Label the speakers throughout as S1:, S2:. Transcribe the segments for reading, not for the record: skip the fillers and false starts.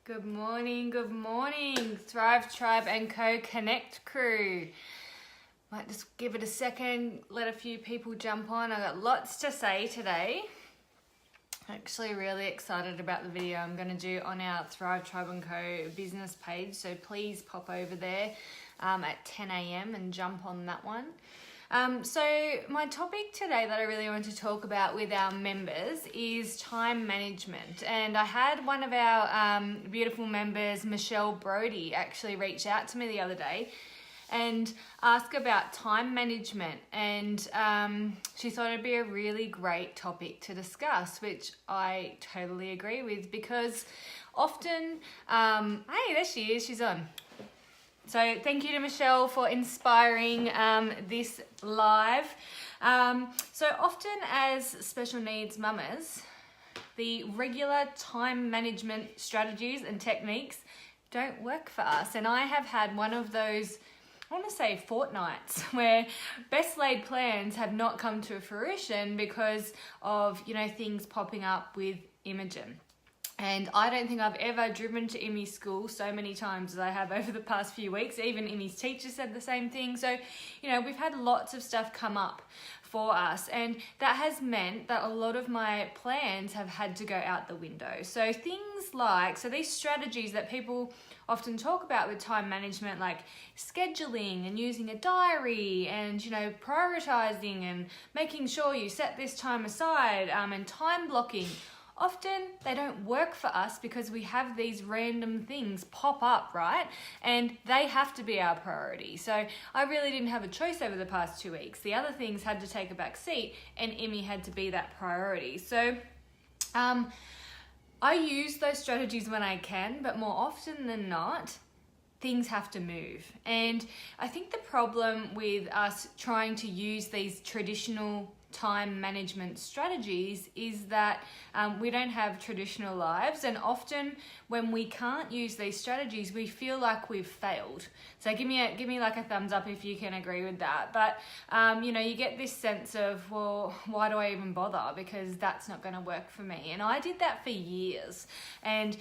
S1: Good morning, Thrive Tribe and Co Connect crew. Might just give it a second, let a few people jump on. I got lots to say today. Actually really excited about the video I'm going to do on our Thrive Tribe and Co business page, so please pop over there at 10 a.m. and jump on that one. So my topic today that I really want to talk about with our members is time management. And I had one of our beautiful members, Michelle Brody, actually reach out to me the other day and ask about time management. And she thought it'd be a really great topic to discuss, which I totally agree with, because often, hey, there she is, she's on. So thank you to Michelle for inspiring this live. So often as special needs mamas, the regular time management strategies and techniques don't work for us. And I have had one of those, I want to say, fortnights where best laid plans have not come to fruition because of, things popping up with Imogen. And I don't think I've ever driven to Imi's school so many times as I have over the past few weeks. Even Imi's teacher said the same thing. So, we've had lots of stuff come up for us. And that has meant that a lot of my plans have had to go out the window. So things like, these strategies that people often talk about with time management, like scheduling and using a diary and, prioritizing and making sure you set this time aside and time blocking. Often they don't work for us because we have these random things pop up, right? And they have to be our priority. So I really didn't have a choice over the past 2 weeks. The other things had to take a back seat and Imi had to be that priority. So I use those strategies when I can, but more often than not, things have to move. And I think the problem with us trying to use these traditional time management strategies is that we don't have traditional lives, and often when we can't use these strategies we feel like we've failed. So give me like a thumbs up if you can agree with that. But you get this sense of, well, why do I even bother, because that's not going to work for me. And I did that for years. And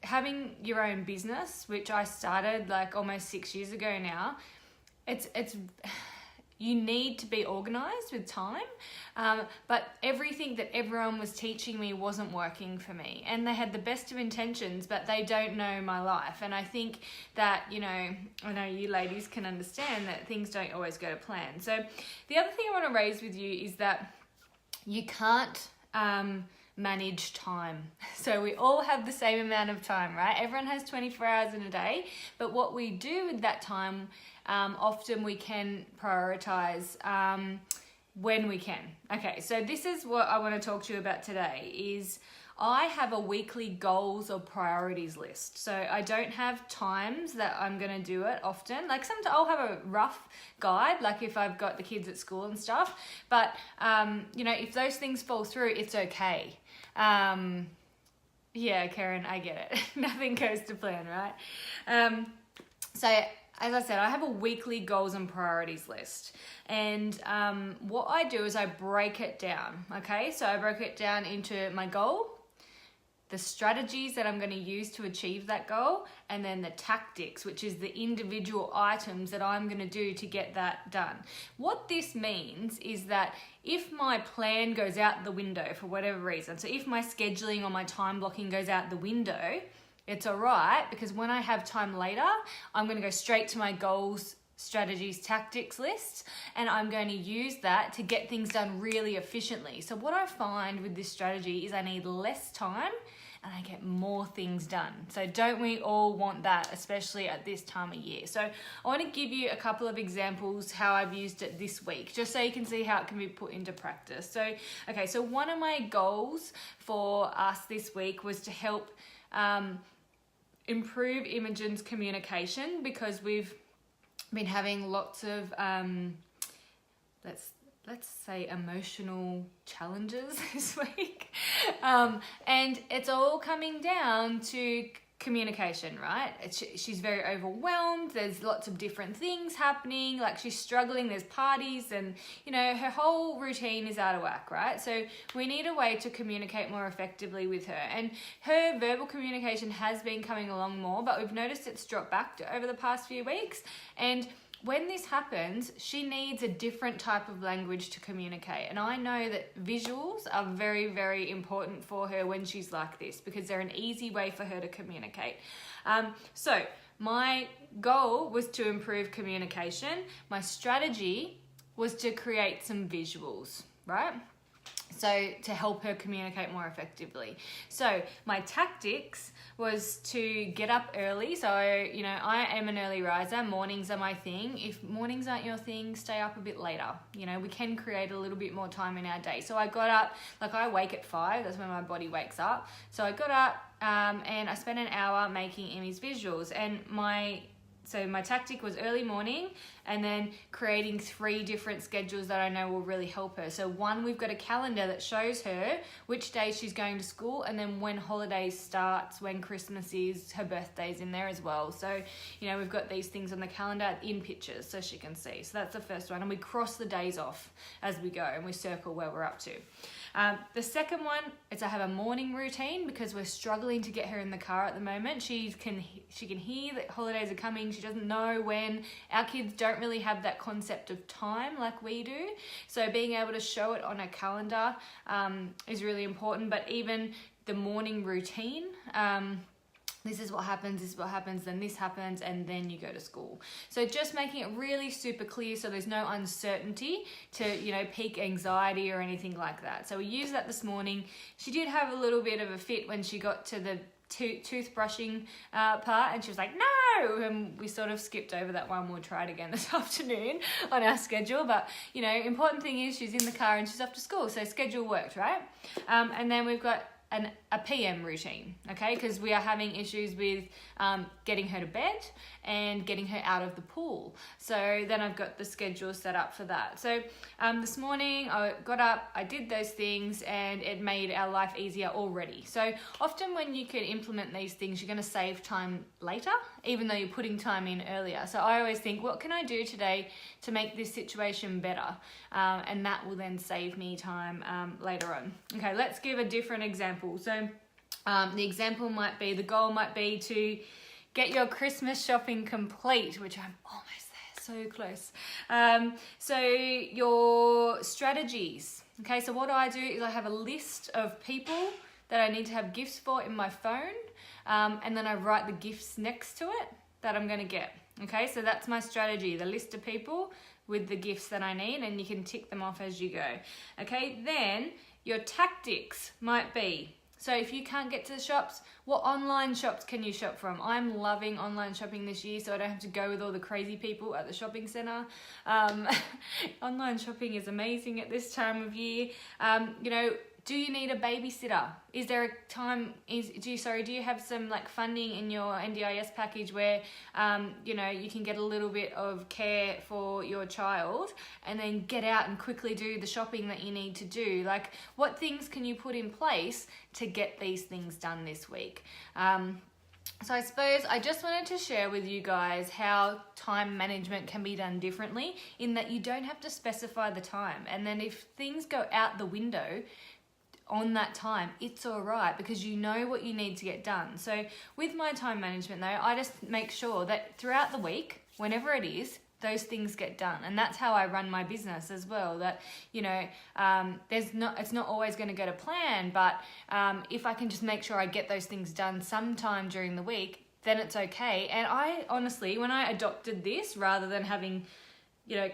S1: having your own business, which I started like almost 6 years ago now, it's you need to be organized with time, but everything that everyone was teaching me wasn't working for me. And they had the best of intentions, but they don't know my life. And I think that, I know you ladies can understand that things don't always go to plan. So the other thing I want to raise with you is that you can't manage time. So we all have the same amount of time, right? Everyone has 24 hours in a day, but what we do with that time, often we can prioritize when we can. Okay, so this is what I want to talk to you about today is I have a weekly goals or priorities list. So I don't have times that I'm going to do it often. Like sometimes I'll have a rough guide, like if I've got the kids at school and stuff. But, if those things fall through, it's okay. Yeah, Karen, I get it. Nothing goes to plan, right? So as I said, I have a weekly goals and priorities list. And what I do is I break it down, okay? So I broke it down into my goal, the strategies that I'm going to use to achieve that goal, and then the tactics, which is the individual items that I'm going to do to get that done. What this means is that if my plan goes out the window for whatever reason, so if my scheduling or my time blocking goes out the window, it's all right, because when I have time later, I'm going to go straight to my goals, strategies, tactics list, and I'm going to use that to get things done really efficiently. So what I find with this strategy is I need less time and I get more things done. So don't we all want that, especially at this time of year? So I want to give you a couple of examples how I've used it this week, just so you can see how it can be put into practice. So, okay, so one of my goals for us this week was to help improve Imogen's communication, because we've been having lots of, let's say, emotional challenges this week. And it's all coming down to communication, right? She's very overwhelmed. There's lots of different things happening. Like she's struggling. There's parties and, you know, her whole routine is out of whack, right? So we need a way to communicate more effectively with her. And her verbal communication has been coming along more, but we've noticed it's dropped back over the past few weeks. And when this happens, she needs a different type of language to communicate. And I know that visuals are very, very important for her when she's like this, because they're an easy way for her to communicate. So my goal was to improve communication. My strategy was to create some visuals, right? So to help her communicate more effectively. So my tactics was to get up early. So, you know, I am an early riser. Mornings are my thing. If mornings aren't your thing, stay up a bit later. You know, we can create a little bit more time in our day. So I got up, like I wake at 5. That's when my body wakes up. So I got up and I spent an hour making Emmy's visuals. And my tactic was early morning and then creating 3 different schedules that I know will really help her. So 1, we've got a calendar that shows her which days she's going to school, and then when holidays starts, when Christmas is, her birthday's in there as well. So, you know, we've got these things on the calendar in pictures so she can see. So that's the first one. And we cross the days off as we go and we circle where we're up to. The second one is I have a morning routine because we're struggling to get her in the car at the moment. She can hear that holidays are coming. She doesn't know when. Our kids don't really have that concept of time like we do. So being able to show it on a calendar is really important. But even the morning routine, this is what happens, then this happens, and then you go to school. So just making it really super clear so there's no uncertainty to, you know, peak anxiety or anything like that. So we used that this morning. She did have a little bit of a fit when she got to the toothbrushing part, and she was like, no, and we sort of skipped over that one. We'll try it again this afternoon on our schedule. But, you know, important thing is she's in the car and she's off to school, so schedule worked, right? And then we've got a PM routine, okay? Because we are having issues with getting her to bed and getting her out of the pool. So then I've got the schedule set up for that. So this morning I got up, I did those things, and it made our life easier already. So often when you can implement these things, you're gonna save time later, even though you're putting time in earlier. So I always think, what can I do today to make this situation better? And that will then save me time later on. Okay, let's give a different example. So the example might be, the goal might be to get your Christmas shopping complete, which I'm almost there, so close. So your strategies, okay, so what I do is I have a list of people that I need to have gifts for in my phone, and then I write the gifts next to it that I'm gonna get, okay? So that's my strategy, the list of people with the gifts that I need, and you can tick them off as you go, okay? Then your tactics might be, so if you can't get to the shops, what online shops can you shop from? I'm loving online shopping this year, so I don't have to go with all the crazy people at the shopping centre. Online shopping is amazing at this time of year. You know, do you need a babysitter? Is there a time, do you have some like funding in your NDIS package where, you know, you can get a little bit of care for your child and then get out and quickly do the shopping that you need to do? Like, what things can you put in place to get these things done this week? So I suppose I just wanted to share with you guys how time management can be done differently, in that you don't have to specify the time. And then if things go out the window on that time, it's all right, because you know what you need to get done. So with my time management though, I just make sure that throughout the week, whenever it is, those things get done. And that's how I run my business as well, that, you know, it's not always going to go to plan, but if I can just make sure I get those things done sometime during the week, then it's okay. And I honestly, when I adopted this, rather than having, you know,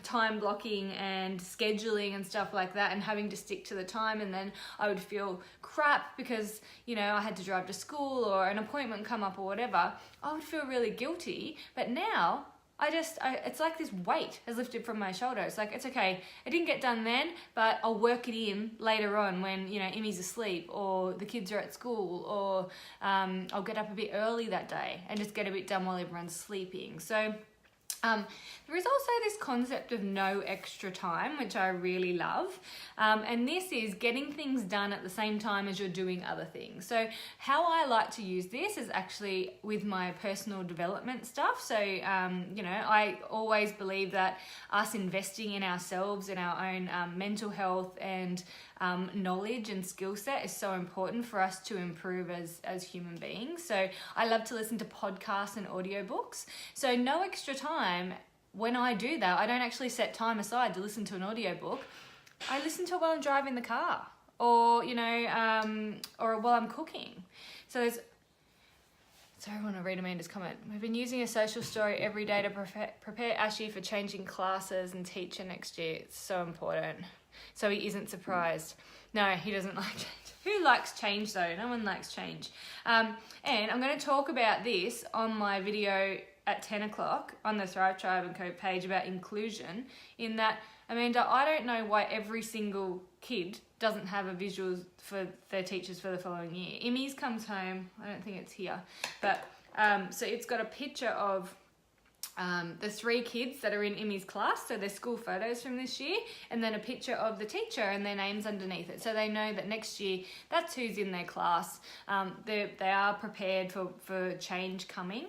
S1: time blocking and scheduling and stuff like that and having to stick to the time, and then I would feel crap because, you know, I had to drive to school or an appointment come up or whatever, I would feel really guilty. But now it's like this weight has lifted from my shoulders. Like, it's okay, I didn't get done then, but I'll work it in later on when, you know, Emmy's asleep or the kids are at school, or I'll get up a bit early that day and just get a bit done while everyone's sleeping. So There is also this concept of no extra time, which I really love. And this is getting things done at the same time as you're doing other things. So how I like to use this is actually with my personal development stuff. So, I always believe that us investing in ourselves, in our own mental health and knowledge and skill set is so important for us to improve as human beings. So I love to listen to podcasts and audiobooks. So no extra time. When I do that, I don't actually set time aside to listen to an audiobook. I listen to it while I'm driving the car or while I'm cooking. So I want to read Amanda's comment. We've been using a social story every day to prepare Ashi for changing classes and teacher next year. It's so important. So he isn't surprised. No, he doesn't like change. Who likes change though? No one likes change. And I'm going to talk about this on my video at 10 o'clock on the Thrive Tribe and Co page about inclusion, in that, Amanda, I don't know why every single kid doesn't have a visual for their teachers for the following year. Emmy's comes home, I don't think it's here, but so it's got a picture of the 3 kids that are in Emmy's class, so their school photos from this year, and then a picture of the teacher and their names underneath it, so they know that next year that's who's in their class. They are prepared for change coming.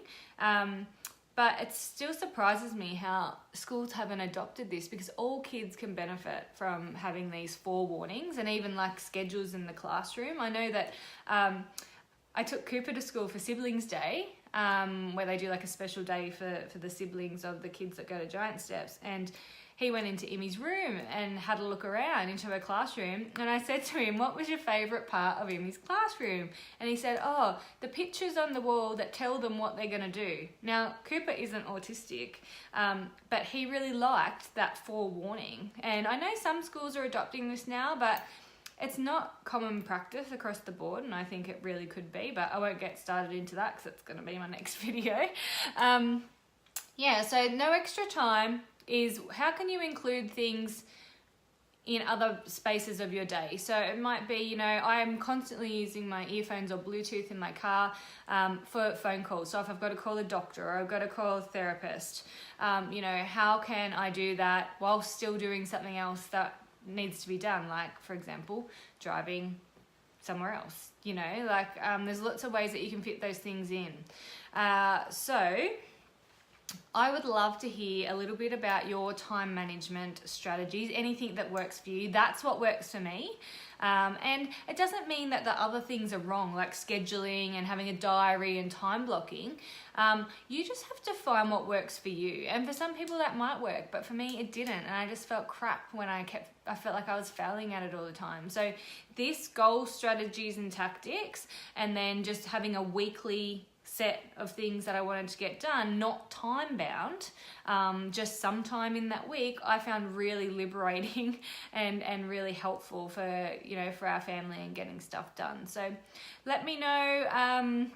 S1: But it still surprises me how schools haven't adopted this, because all kids can benefit from having these forewarnings and even like schedules in the classroom. I know that I took Cooper to school for Siblings Day, where they do like a special day for the siblings of the kids that go to Giant Steps, and he went into Emmy's room and had a look around into her classroom, and I said to him, what was your favourite part of Emmy's classroom? And he said, oh, the pictures on the wall that tell them what they're going to do. Now, Cooper isn't autistic, but he really liked that forewarning. And I know some schools are adopting this now, but it's not common practice across the board, and I think it really could be, but I won't get started into that because it's going to be my next video. So no extra time is how can you include things in other spaces of your day. So it might be, I'm constantly using my earphones or Bluetooth in my car for phone calls. So if I've got to call a doctor or I've got to call a therapist, how can I do that while still doing something else that needs to be done? Like, for example, driving somewhere else, there's lots of ways that you can fit those things in. So I would love to hear a little bit about your time management strategies, anything that works for you. That's what works for me. And it doesn't mean that the other things are wrong, like scheduling and having a diary and time blocking. You just have to find what works for you. And for some people that might work, but for me it didn't. And I just felt crap when I felt like I was failing at it all the time. So this goal, strategies and tactics, and then just having a weekly set of things that I wanted to get done, not time bound, just sometime in that week, I found really liberating and really helpful for our family and getting stuff done. So let me know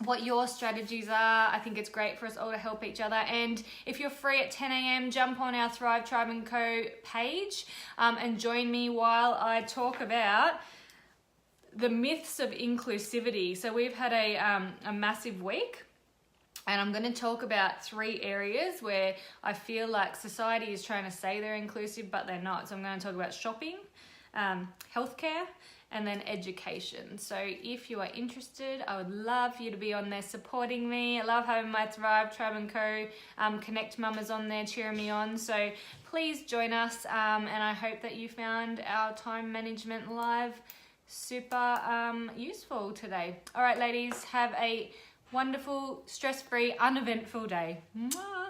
S1: what your strategies are. I think it's great for us all to help each other. And if you're free at 10 a.m, jump on our Thrive Tribe and Co page and join me while I talk about the myths of inclusivity. So we've had a massive week, and I'm going to talk about 3 areas where I feel like society is trying to say they're inclusive, but they're not. So I'm going to talk about shopping, healthcare, and then education. So if you are interested, I would love for you to be on there supporting me. I love having my Thrive Tribe and Co Connect Mamas on there cheering me on. So please join us, and I hope that you found our time management live super useful today. All right, ladies, have a wonderful, stress-free, uneventful day. Mwah!